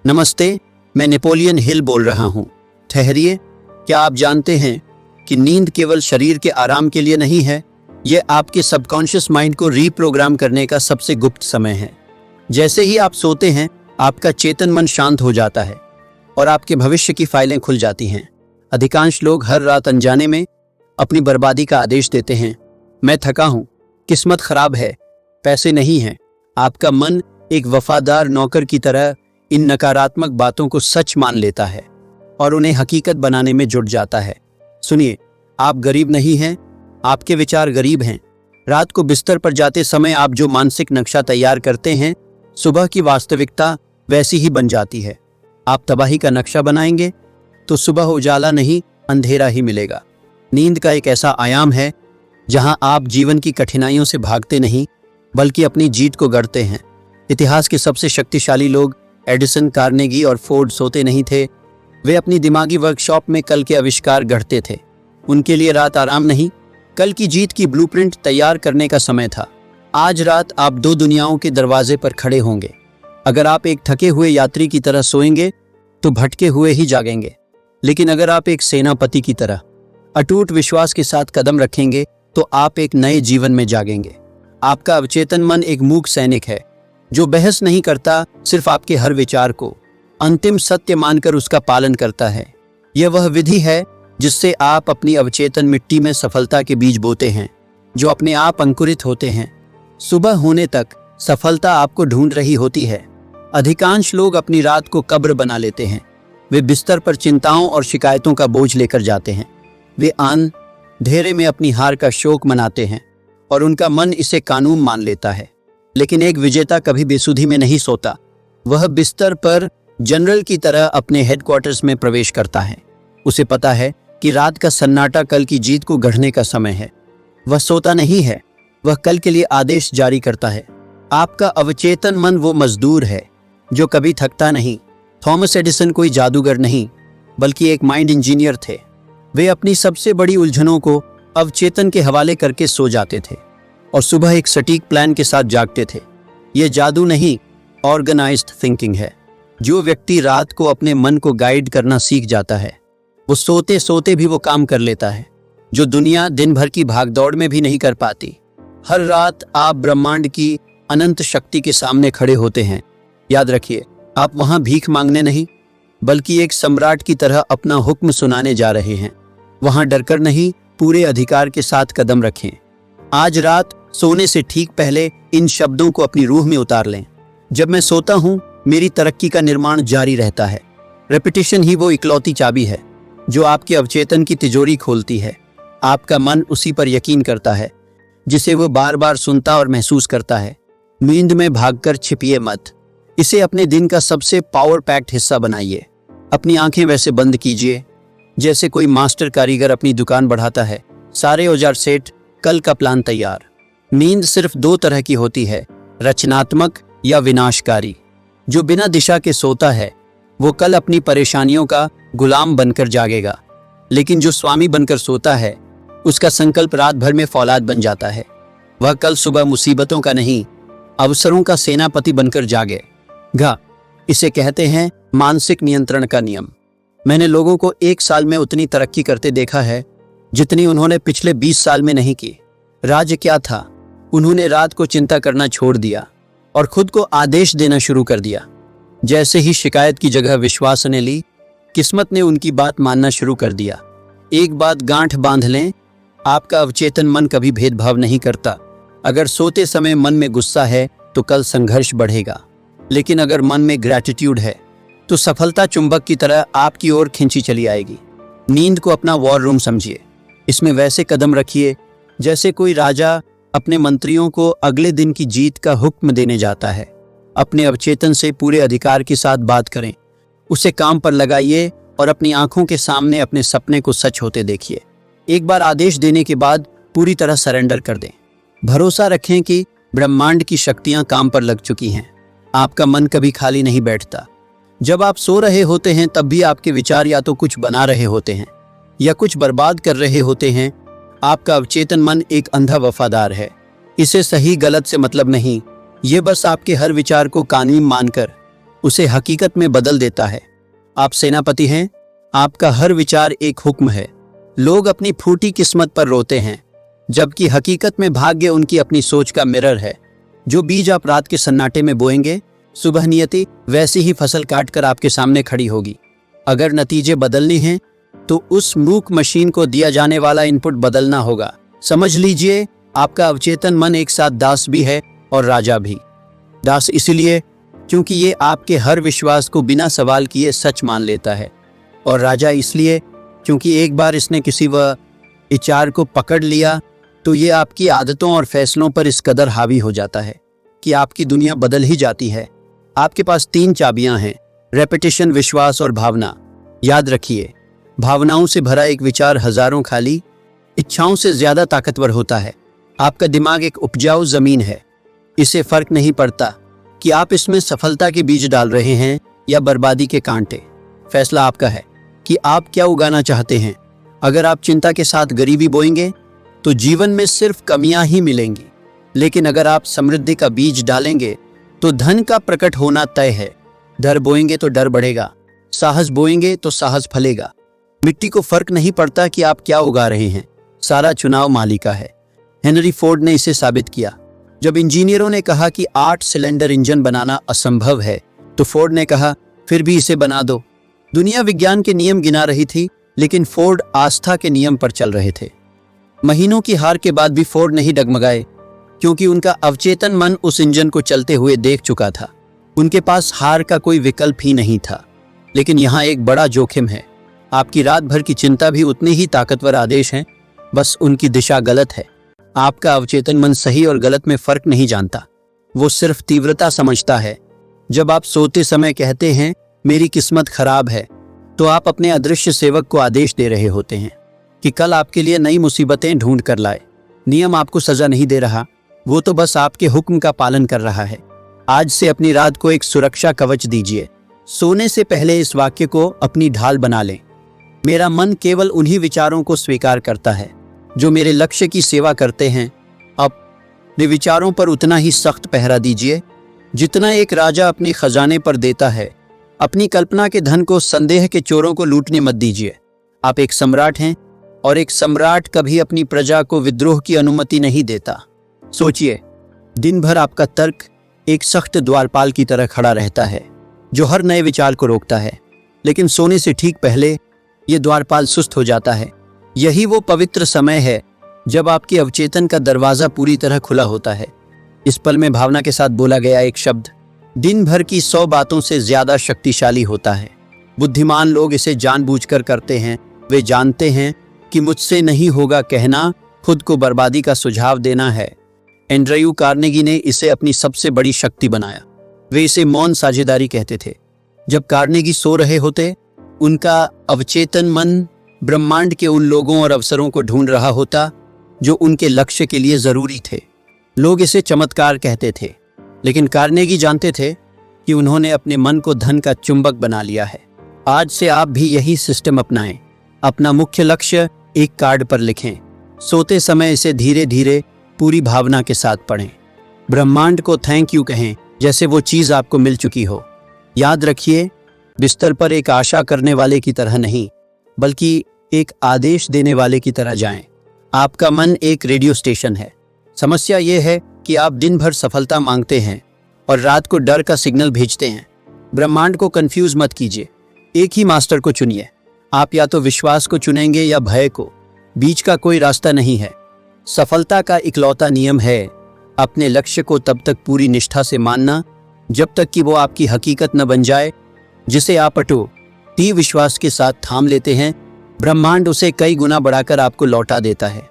नमस्ते, मैं Napoleon Hill बोल रहा हूँ। ठहरिए, क्या आप जानते हैं कि नींद केवल शरीर के आराम के लिए नहीं है, यह आपके सबकॉन्शियस माइंड को रीप्रोग्राम करने का सबसे गुप्त समय है। जैसे ही आप सोते हैं, आपका चेतन मन शांत हो जाता है और आपके भविष्य की फाइलें खुल जाती हैं। अधिकांश लोग हर रात अनजाने में अपनी बर्बादी का आदेश देते हैं। मैं थका हूँ, किस्मत खराब है, पैसे नहीं हैं। आपका मन एक वफादार नौकर की तरह इन नकारात्मक बातों को सच मान लेता है और उन्हें हकीकत बनाने में जुट जाता है। सुनिए, आप गरीब नहीं हैं, आपके विचार गरीब हैं। रात को बिस्तर पर जाते समय आप जो मानसिक नक्शा तैयार करते हैं, सुबह की वास्तविकता वैसी ही बन जाती है। आप तबाही का नक्शा बनाएंगे तो सुबह उजाला नहीं, अंधेरा ही मिलेगा। नींद का एक ऐसा आयाम है जहां आप जीवन की कठिनाइयों से भागते नहीं, बल्कि अपनी जीत को गढ़ते हैं। इतिहास के सबसे शक्तिशाली लोग एडिसन, कार्नेगी और फोर्ड सोते नहीं थे। वे अपनी दिमागी वर्कशॉप में कल के आविष्कार गढ़ते थे। उनके लिए रात आराम नहीं, कल की जीत की ब्लूप्रिंट तैयार करने का समय था। आज रात आप दो दुनियाओं के दरवाजे पर खड़े होंगे। अगर आप एक थके हुए यात्री की तरह सोएंगे तो भटके हुए ही जागेंगे, लेकिन अगर आप एक सेनापति की तरह अटूट विश्वास के साथ कदम रखेंगे तो आप एक नए जीवन में जागेंगे। आपका अवचेतन मन एक मूक सैनिक है जो बहस नहीं करता, सिर्फ आपके हर विचार को अंतिम सत्य मानकर उसका पालन करता है। यह वह विधि है जिससे आप अपनी अवचेतन मिट्टी में सफलता के बीज बोते हैं, जो अपने आप अंकुरित होते हैं। सुबह होने तक सफलता आपको ढूंढ रही होती है। अधिकांश लोग अपनी रात को कब्र बना लेते हैं। वे बिस्तर पर चिंताओं और शिकायतों का बोझ लेकर जाते हैं। वे अंधेरे में अपनी हार का शोक मनाते हैं और उनका मन इसे कानून मान लेता है। लेकिन एक विजेता कभी बेसुधी में नहीं सोता। वह बिस्तर पर जनरल की तरह अपने हेडक्वार्टर्स में प्रवेश करता है। उसे पता है कि रात का सन्नाटा कल की जीत को गढ़ने का समय है। वह सोता नहीं है, वह कल के लिए आदेश जारी करता है। आपका अवचेतन मन वो मजदूर है जो कभी थकता नहीं। थॉमस एडिसन कोई जादूगर नहीं, बल्कि एक माइंड इंजीनियर थे। वे अपनी सबसे बड़ी उलझनों को अवचेतन के हवाले करके सो जाते थे और सुबह एक सटीक प्लान के साथ जागते थे। यह जादू नहीं, ऑर्गेनाइज्ड थिंकिंग है। जो व्यक्ति रात को अपने मन को गाइड करना सीख जाता है, वो सोते सोते भी वो काम कर लेता है जो दुनिया दिन भर की भागदौड़ में भी नहीं कर पाती। हर रात आप ब्रह्मांड की अनंत शक्ति के सामने खड़े होते हैं। याद रखिए, आप वहां भीख मांगने नहीं, बल्कि एक सम्राट की तरह अपना हुक्म सुनाने जा रहे हैं। वहां डरकर नहीं, पूरे अधिकार के साथ कदम रखें। आज रात सोने से ठीक पहले इन शब्दों को अपनी रूह में उतार लें। जब मैं सोता हूं, मेरी तरक्की का निर्माण जारी रहता है। रेपिटेशन ही वो इकलौती चाबी है जो आपके अवचेतन की तिजोरी खोलती है। आपका मन उसी पर यकीन करता है जिसे वो बार बार सुनता और महसूस करता है। नींद में भागकर छिपिए मत। इसे अपने दिन का सबसे पावर पैक्ड हिस्सा बनाइए। अपनी आंखें वैसे बंद कीजिए जैसे कोई मास्टर कारीगर अपनी दुकान बढ़ाता है। सारे औजार सेट, कल का प्लान तैयार। नींद सिर्फ दो तरह की होती है, रचनात्मक या विनाशकारी। जो बिना दिशा के सोता है वो कल अपनी परेशानियों का गुलाम बनकर जागेगा, लेकिन जो स्वामी बनकर सोता है उसका संकल्प रात भर में फौलाद बन जाता है। वह कल सुबह मुसीबतों का नहीं, अवसरों का सेनापति बनकर जागेगा। इसे कहते हैं मानसिक नियंत्रण का नियम। मैंने लोगों को एक साल में उतनी तरक्की करते देखा है जितनी उन्होंने पिछले 20 साल में नहीं की। राज क्या था? उन्होंने रात को चिंता करना छोड़ दिया और खुद को आदेश देना शुरू कर दिया। जैसे ही शिकायत की जगह विश्वास ने ली, किस्मत ने उनकी बात मानना शुरू कर दिया। एक बात गांठ बांध लें, आपका अवचेतन मन कभी भेदभाव नहीं करता। अगर सोते समय मन में गुस्सा है तो कल संघर्ष बढ़ेगा, लेकिन अगर मन में ग्रैटिट्यूड है तो सफलता चुंबक की तरह आपकी ओर खींची चली आएगी। नींद को अपना वॉर रूम समझिए। इसमें वैसे कदम रखिए जैसे कोई राजा अपने मंत्रियों को अगले दिन की जीत का हुक्म देने जाता है। अपने अवचेतन से पूरे अधिकार के साथ बात करें, उसे काम पर लगाइए और अपनी आंखों के सामने अपने सपने को सच होते देखिए। एक बार आदेश देने के बाद पूरी तरह सरेंडर कर दें। भरोसा रखें कि ब्रह्मांड की शक्तियां काम पर लग चुकी हैं। आपका मन कभी खाली नहीं बैठता। जब आप सो रहे होते हैं तब भी आपके विचार या तो कुछ बना रहे होते हैं या कुछ बर्बाद कर रहे होते हैं। आपका अवचेतन मन एक अंधा वफादार है। इसे सही गलत से मतलब नहीं, ये बस आपके हर विचार को कानून मानकर उसे हकीकत में बदल देता है। आप सेनापति हैं, आपका हर विचार एक हुक्म है। लोग अपनी फूटी किस्मत पर रोते हैं, जबकि हकीकत में भाग्य उनकी अपनी सोच का मिरर है। जो बीज आप रात के सन्नाटे में बोएंगे, सुबह नियति वैसी ही फसल काटकर आपके सामने खड़ी होगी। अगर नतीजे बदलने हैं तो उस मूक मशीन को दिया जाने वाला इनपुट बदलना होगा। समझ लीजिए, आपका अवचेतन मन एक साथ दास भी है और राजा भी। दास इसलिए क्योंकि ये आपके हर विश्वास को बिना सवाल किए सच मान लेता है, और राजा इसलिए क्योंकि एक बार इसने किसी विचार को पकड़ लिया तो ये आपकी आदतों और फैसलों पर इस कदर हावी हो जाता है कि आपकी दुनिया बदल ही जाती है। आपके पास 3 चाबियां हैं: रेपिटेशन, विश्वास और भावना। याद रखिए, भावनाओं से भरा एक विचार हजारों खाली इच्छाओं से ज्यादा ताकतवर होता है। आपका दिमाग एक उपजाऊ जमीन है। इसे फर्क नहीं पड़ता कि आप इसमें सफलता के बीज डाल रहे हैं या बर्बादी के कांटे। फैसला आपका है कि आप क्या उगाना चाहते हैं। अगर आप चिंता के साथ गरीबी बोएंगे तो जीवन में सिर्फ कमियां ही मिलेंगी, लेकिन अगर आप समृद्धि का बीज डालेंगे तो धन का प्रकट होना तय है। डर बोएंगे तो डर बढ़ेगा, साहस बोएंगे तो साहस फलेगा। मिट्टी को फर्क नहीं पड़ता कि आप क्या उगा रहे हैं, सारा चुनाव माली का है। हेनरी फोर्ड ने इसे साबित किया। जब इंजीनियरों ने कहा कि 8 सिलेंडर इंजन बनाना असंभव है, तो फोर्ड ने कहा फिर भी इसे बना दो। दुनिया विज्ञान के नियम गिना रही थी, लेकिन फोर्ड आस्था के नियम पर चल रहे थे। महीनों की हार के बाद भी फोर्ड नहीं डगमगाए, क्योंकि उनका अवचेतन मन उस इंजन को चलते हुए देख चुका था। उनके पास हार का कोई विकल्प ही नहीं था। लेकिन यहाँ एक बड़ा जोखिम है। आपकी रात भर की चिंता भी उतनी ही ताकतवर आदेश है, बस उनकी दिशा गलत है। आपका अवचेतन मन सही और गलत में फर्क नहीं जानता, वो सिर्फ तीव्रता समझता है। जब आप सोते समय कहते हैं मेरी किस्मत खराब है, तो आप अपने अदृश्य सेवक को आदेश दे रहे होते हैं कि कल आपके लिए नई मुसीबतें ढूंढ कर लाए। नियम आपको सजा नहीं दे रहा, वो तो बस आपके हुक्म का पालन कर रहा है। आज से अपनी रात को एक सुरक्षा कवच दीजिए। सोने से पहले इस वाक्य को अपनी ढाल बना लें। मेरा मन केवल उन्हीं विचारों को स्वीकार करता है जो मेरे लक्ष्य की सेवा करते हैं। अपने विचारों पर उतना ही सख्त पहरा दीजिए जितना एक राजा अपने खजाने पर देता है। अपनी कल्पना के धन को संदेह के चोरों को लूटने मत दीजिए। आप एक सम्राट हैं, और एक सम्राट कभी अपनी प्रजा को विद्रोह की अनुमति नहीं देता। सोचिए, दिन भर आपका तर्क एक सख्त द्वारपाल की तरह खड़ा रहता है जो हर नए विचार को रोकता है, लेकिन सोने से ठीक पहले ये द्वारपाल सुस्त हो जाता है। यही वो पवित्र समय है जब आपके अवचेतन का दरवाजा पूरी तरह खुला होता है। इस पल में भावना के साथ बोला गया एक शब्द दिन भर की 100 बातों से ज्यादा शक्तिशाली होता है। बुद्धिमान लोग इसे जानबूझकर करते हैं। वे जानते हैं कि मुझसे नहीं होगा कहना खुद को बर्बादी का सुझाव देना है। एंड्रयू कार्नेगी ने इसे अपनी सबसे बड़ी शक्ति बनाया। वे इसे मौन साझेदारी कहते थे। जब कार्नेगी सो रहे होते, उनका अवचेतन मन ब्रह्मांड के उन लोगों और अवसरों को ढूंढ रहा होता जो उनके लक्ष्य के लिए जरूरी थे। लोग इसे चमत्कार कहते थे, लेकिन कार्नेगी जानते थे कि उन्होंने अपने मन को धन का चुंबक बना लिया है। आज से आप भी यही सिस्टम अपनाएं। अपना मुख्य लक्ष्य एक कार्ड पर लिखें। सोते समय इसे धीरे धीरे पूरी भावना के साथ पढ़ें। ब्रह्मांड को थैंक यू कहें जैसे वो चीज आपको मिल चुकी हो। याद रखिए, बिस्तर पर एक आशा करने वाले की तरह नहीं, बल्कि एक आदेश देने वाले की तरह जाएं। आपका मन एक रेडियो स्टेशन है। समस्या यह है कि आप दिन भर सफलता मांगते हैं और रात को डर का सिग्नल भेजते हैं। ब्रह्मांड को कंफ्यूज मत कीजिए। एक ही मास्टर को चुनिए। आप या तो विश्वास को चुनेंगे या भय को। बीच का कोई रास्ता नहीं है। सफलता का इकलौता नियम है अपने लक्ष्य को तब तक पूरी निष्ठा से मानना जब तक कि वो आपकी हकीकत न बन जाए, जिसे आप अटूट विश्वास के साथ थाम लेते हैं। ब्रह्मांड उसे कई गुना बढ़ाकर आपको लौटा देता है।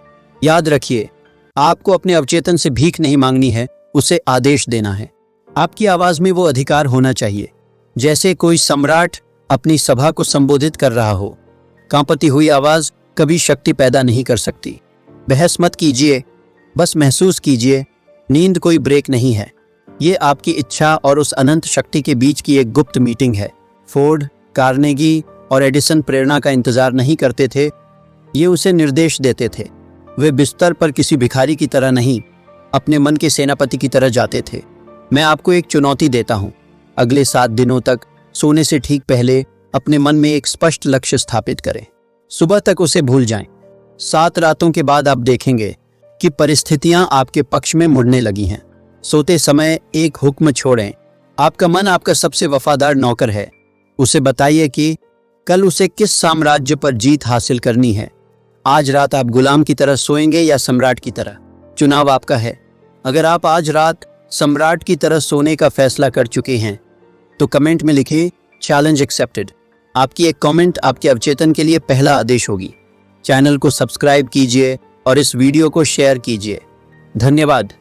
याद रखिए, आपको अपने अवचेतन से भीख नहीं मांगनी है, उसे आदेश देना है। आपकी आवाज में वो अधिकार होना चाहिए जैसे कोई सम्राट अपनी सभा को संबोधित कर रहा हो। कांपती हुई आवाज कभी शक्ति पैदा नहीं कर सकती। बहस मत कीजिए, बस महसूस कीजिए। नींद कोई ब्रेक नहीं है, ये आपकी इच्छा और उस अनंत शक्ति के बीच की एक गुप्त मीटिंग है। फोर्ड, कार्नेगी और एडिसन प्रेरणा का इंतजार नहीं करते थे, ये उसे निर्देश देते थे। वे बिस्तर पर किसी भिखारी की तरह नहीं, अपने मन के सेनापति की तरह जाते थे। मैं आपको एक चुनौती देता हूँ। अगले 7 दिनों तक सोने से ठीक पहले अपने मन में एक स्पष्ट लक्ष्य स्थापित करें। सुबह तक उसे भूल जाएं। 7 रातों के बाद आप देखेंगे कि परिस्थितियां आपके पक्ष में मुड़ने लगी हैं। सोते समय एक हुक्म छोड़ें। आपका मन आपका सबसे वफादार नौकर है। उसे बताइए कि कल उसे किस साम्राज्य पर जीत हासिल करनी है। आज रात आप गुलाम की तरह सोएंगे या सम्राट की तरह, चुनाव आपका है। अगर आप आज रात सम्राट की तरह सोने का फैसला कर चुके हैं तो कमेंट में लिखिए चैलेंज एक्सेप्टेड। आपकी एक कमेंट आपके अवचेतन के लिए पहला आदेश होगी। चैनल को सब्सक्राइब कीजिए और इस वीडियो को शेयर कीजिए। धन्यवाद।